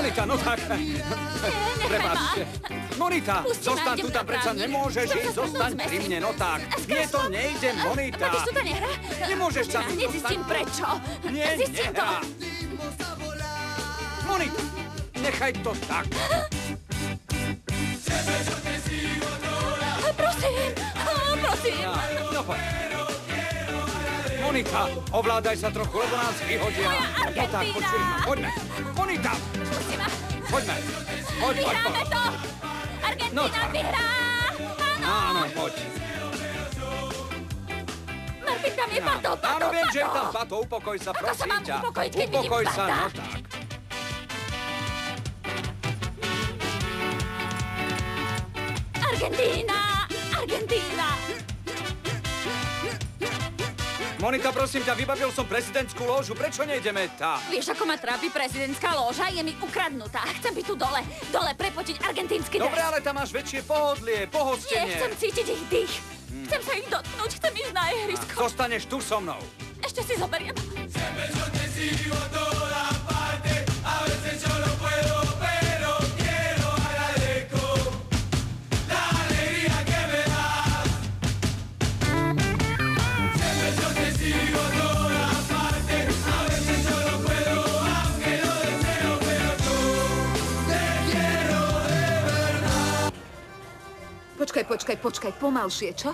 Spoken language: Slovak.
Monita, no tak. Prepáčte. Monita, zostaň tu tam, predsa nemôžeš ísť, zostaň pri mne, no tak. Nie, to nejde, Monita. Máš tu tá nehra? Nemôžeš sa tu Nezistím prečo. Nie, Zistím to. nehrá. Monita, nechaj to tak. Prosím. No poď. Monika, ovládaj sa trochu, lebo nás vyhodia. Moja Argentína. No tak, počuj ma, poďme. Monika, Pusti ma. poďme. Poď. Vyhráme to. No Argentína tak. vyhrá. Áno, poď. Martin, tam je Pato. Áno, viem, že je tam Pato, upokoj sa, Ako sa prosím mám ťa. upokojiť, keď vidím Upokoj sa, Pata? no tak. Argentína. Monika, prosím ťa, vybavil som prezidentskú lóžu, prečo nejdeme tam? Vieš, ako ma trápi prezidentská lóža? Je mi ukradnutá. Chcem byť tu dole. Dole prepotiť argentínsky dres. Dobre, ale tam máš väčšie pohodlie, Nie, pohostenie. chcem cítiť ich dých. Chcem sa ich dotknúť, chcem ísť na ihrisko. Zostaneš tu so mnou. Ešte si zoberiem. Počkaj, pomalšie, čo?